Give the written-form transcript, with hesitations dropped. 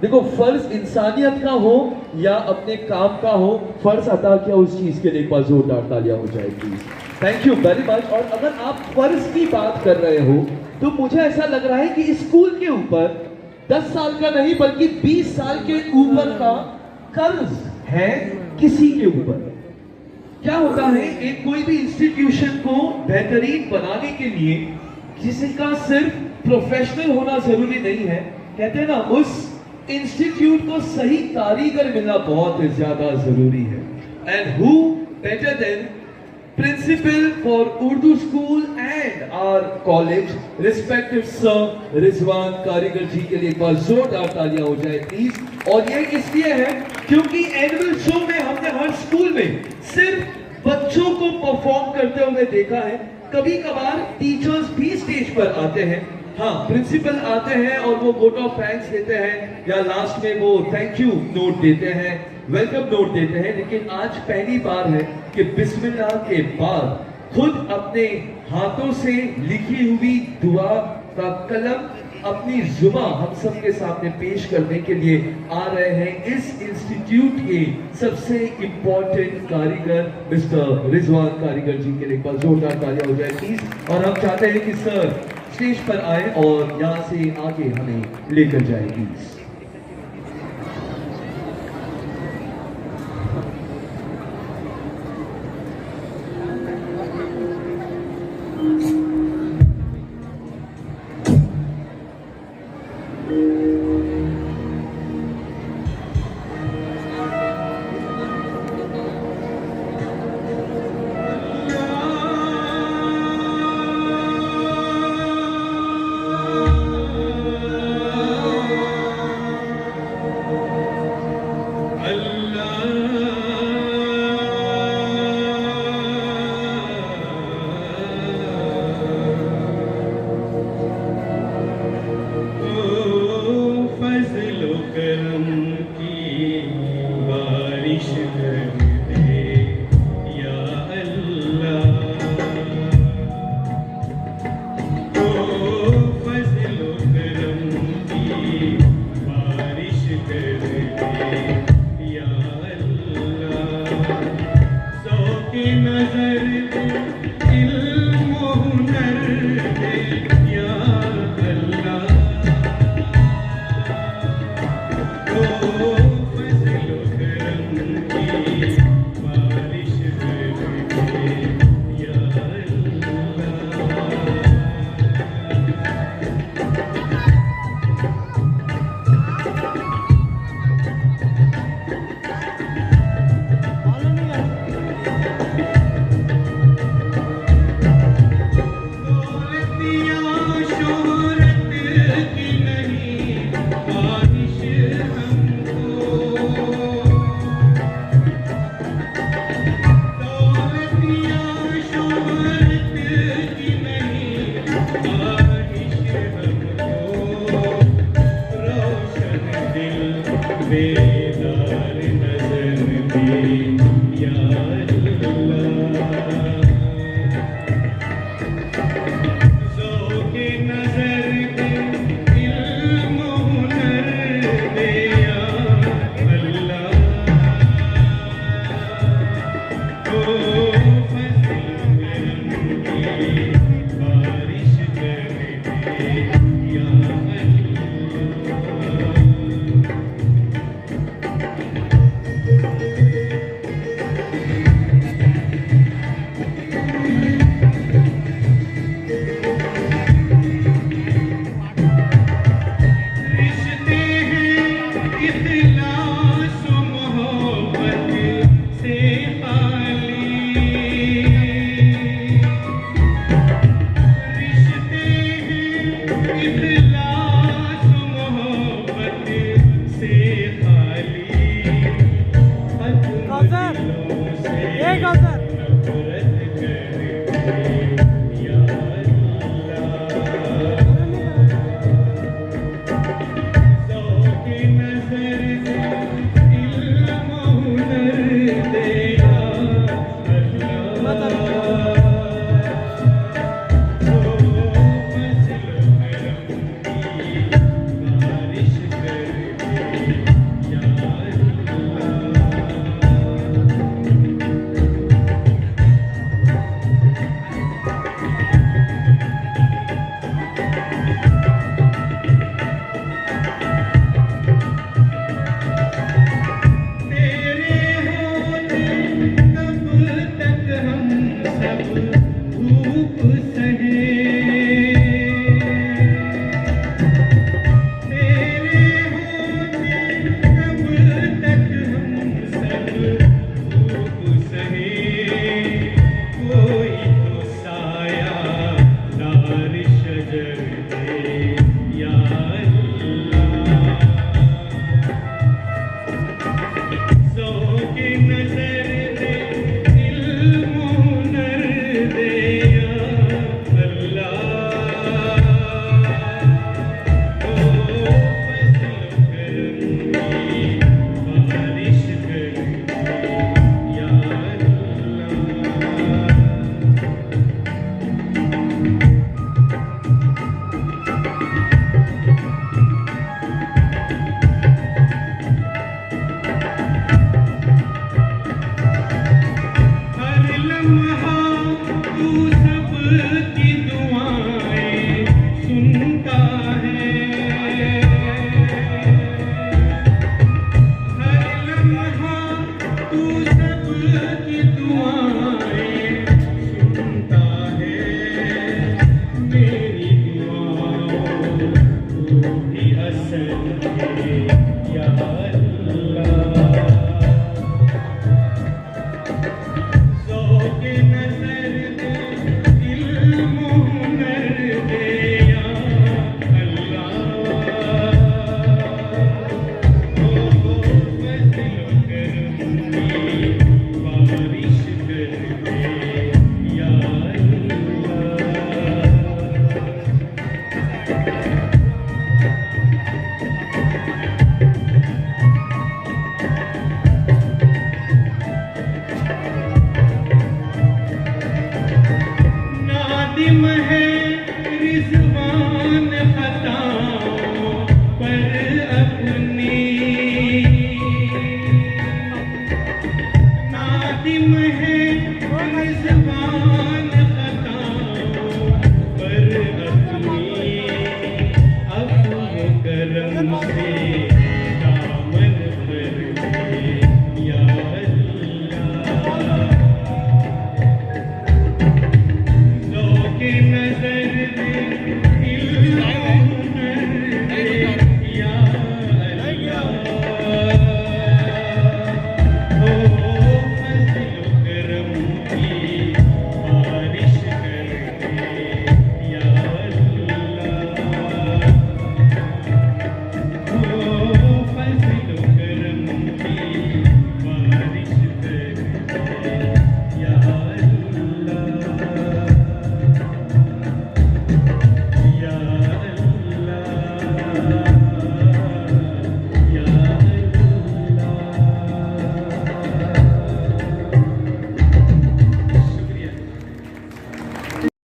देखो, फर्ज इंसानियत का हो या अपने काम का हो, फर्ज अदा किया उस चीज के लिए एक बार जोरदार तालियां हो जाए please. Thank you very much. और अगर आप फर्ज की बात कर रहे हो तो मुझे ऐसा लग रहा है कि स्कूल के ऊपर 10 साल का नहीं बल्कि 20 साल के ऊपर का कर्ज है किसी के ऊपर। क्या होता है, एक कोई भी इंस्टीट्यूशन को बेहतरीन बनाने के लिए किसी का सिर्फ प्रोफेशनल होना जरूरी नहीं है। कहते हैं ना, उस इंस्टीट्यूट को सही कारीगर मिलना बहुत ज्यादा जरूरी है। And who better than principal for Urdu school and our college, respected sir Rizwan Karigar ji के लिए एक बार जोरदार तालियां हो जाए प्लीज। और ये इसलिए है क्योंकि एनुअल शो में हमने हर स्कूल में सिर्फ बच्चों को परफॉर्म करते हुए देखा है। कभी कभार टीचर्स भी स्टेज पर आते हैं, हाँ, प्रिंसिपल आते हैं और वो वोट ऑफ थैंक्स देते हैं या लास्ट में वो थैंक यू नोट देते हैं, वेलकम नोट देते हैं। लेकिन आज पहली बार है कि बिस्मिल्लाह के बाद खुद अपने हाथों से लिखी हुई दुआ का कलम अपनी जुबा हम सबके सामने पेश करने के लिए आ रहे हैं इस इंस्टीट्यूट के सबसे इंपॉर्टेंट कारीगर मिस्टर रिजवान कारीगर जी के लिए एक बार जोरदार तालियां हो जाए प्लीज। और हम चाहते हैं कि सर स्टेज पर आए और यहां से आगे हमें लेकर जाएगी। रिश्ते हैं